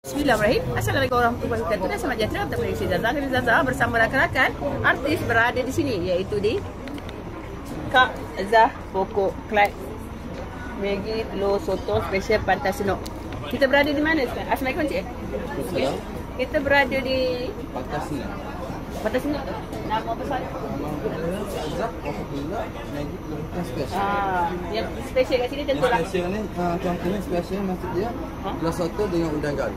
Bismillahirrahmanirrahim. Assalamualaikum warahmatullahi wabarakatuh. Dan selamat sejahtera bertemu dengan saya Zaza bersama rakan-rakan artis berada di sini, iaitu di Kak Zah Pokok Kelat Maggi Telur Sotong Special Pantai Senok. Kita berada di mana sekarang? Assalamualaikum Cik. Okay. Kita berada di Pantai Senok. Pantai Senok tu? Nama besar? Zah Pokok Kelat Maggi Telur Special. Yang special kat sini tentulah. Yang special ni, contohnya special maksud dia telur soto dengan udang galah.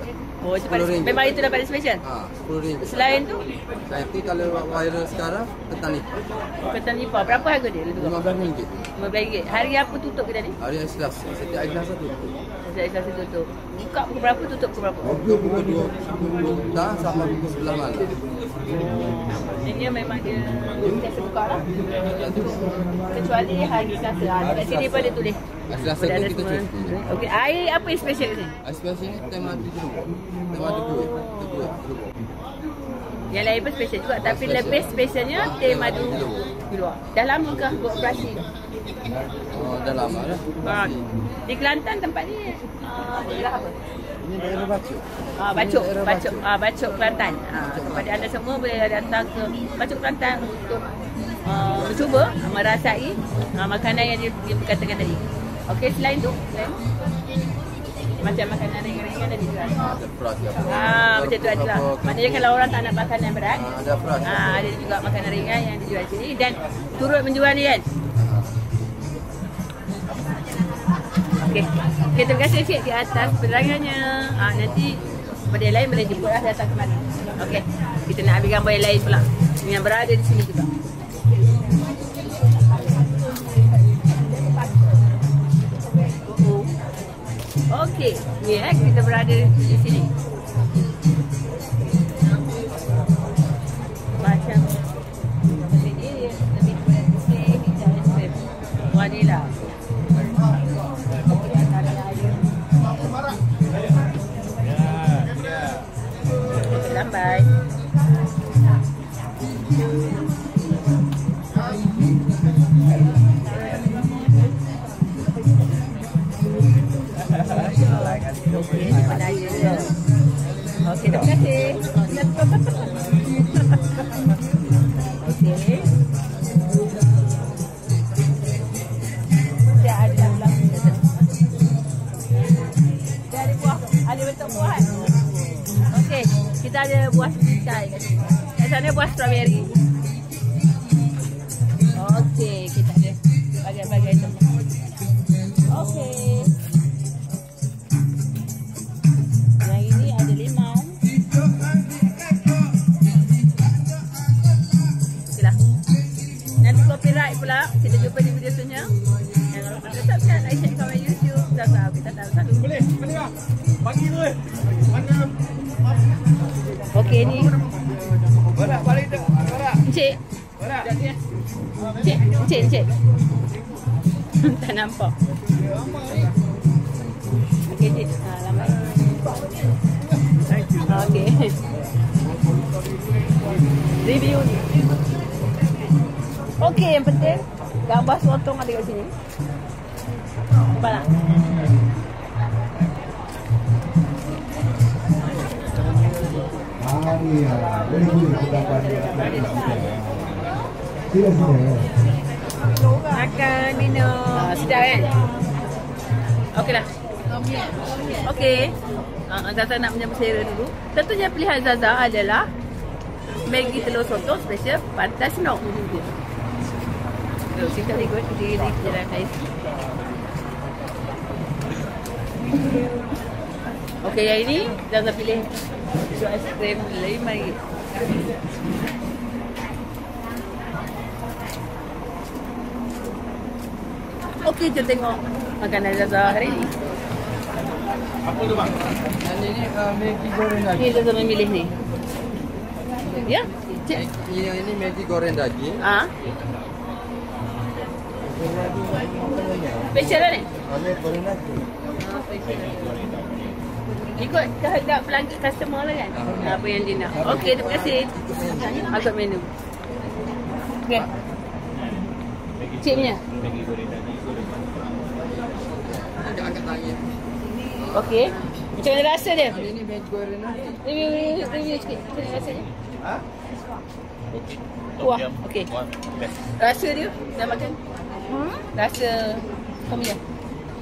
Oh, itu memang itu dah pada special? RM10. Selain tu? Nanti kalau viral sekarang, ketan nipah. Ketan nipah. Berapa harga dia? RM15. RM15. Hari apa tutup kita ni? Hari Selasa. Setiap hari Selasa tutup. Setiap Selasa tutup. Buka pukul berapa, tutup pukul berapa? Pukul 2 petang sampai pukul 11 malam. Dia memang dia biasa buka lah. Kecuali hari Selasa. Dekat sini pun dia tulis. Selasa tu kita cuci. Okey, air apa yang special kat sini? Air special ni tema madu jeruk. Tema madu kuih. Yang lain pun special juga, tapi lebih specialnya teh madu keluar. Dah lama kah buat operasi? Oh, dah lama dah. Di Kelantan tempat ni daerah apa? Ini daerah Bacok. Bacok Kelantan. Kepada anda semua boleh datang ke Bacok Kelantan untuk mencuba merasai makanan yang dia berkatakan tadi. Okey, selain tu, macam makanan ringan-ringan tadi jual. Ada fras ya. Macam tu adalah. Maknanya kalau orang tak nak makanan berat, ada fras. ada juga makanan ringan yang dijual sini dan turut menjual ni kan. Okey. Okay, terima kasih Cik di atas penerangannya. Nanti pada yang lain boleh jemputlah datang ke mana. Okey. Kita nak ambil gambar yang lain pula yang berada di sini juga. Okey, ni kita berada di sini. Macam ini lebih bersih dan wanita. Lambai. Okey, terima kasih. Okey. Dia ada dalam. Dari buah, ada bentuk buah kan? Okey, kita ada buah sepitai kat sini. Kat sana buah strawberry. Okey, kita ada bagai-bagai tu. Okey. Yang ini ada limau. Okeylah. Nanti copyright pula. Kita jumpa di video seterusnya. Yang kalau anda subscribe, like, share, komen YouTube. Zaza, kita tahu. Boleh lah. Bagi tu mana? Okey ni. Barak balik tak? Barak. Encik. Barak. Encik. Tak nampak. Okey, Cik. Lambat. Okey. Review ni. Okey, yang penting gambar sotong ada kat sini. Nampak tak? Makan, minum. Sedap kan? Okeylah. Okey. Zaza nak menyambut selera dulu. Tentunya pilihan Zaza adalah Maggi Telur Sotong Special Pantai Senok. Kita ikut di jalan lain. Okey, yang ini Zaza pilih aiskrim RM5. Okey, jom tengok makanan Zaza hari ini. Apa tu bang? Yang ini Maggi goreng daging. Ni Zaza memilih ni. Ya? Cik. Yang ini Maggi goreng daging. Special lah ni? Maggi goreng daging. Ikut kehendak pelanggan customer lah kan? Apa yang dia nak. Okey, terima kasih. Agak menu. Okey. Cik punya? Angkat tangan. Okey. Macam mana rasa dia? Ini Maggi goreng nasi. Review sikit. Macam mana rasanya? Ha? Wah, okey. Best. Rasa dia dah makan? Rasa tom yum.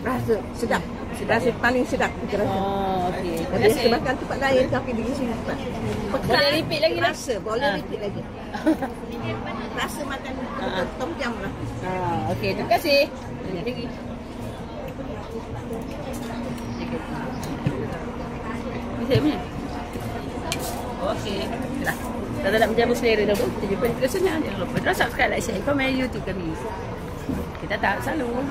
Rasa sedap. Rasa paling sedap kita rasa. Oh, okey. Terima Biasa kasih. makan tempat lain tapi di sini tempat. Boleh repeat lagi lah. Rasa, boleh repeat lagi. Rasa makan tom yum lah. Okey, terima kasih. Banyak lagi. Ni saya punya. Okey. Dah. Dah nak menjamu selera dah pun. Kita jumpa di video selanjutnya. Jangan lupa subscribe, like, share, komen YouTube kami. Kita tak selalu.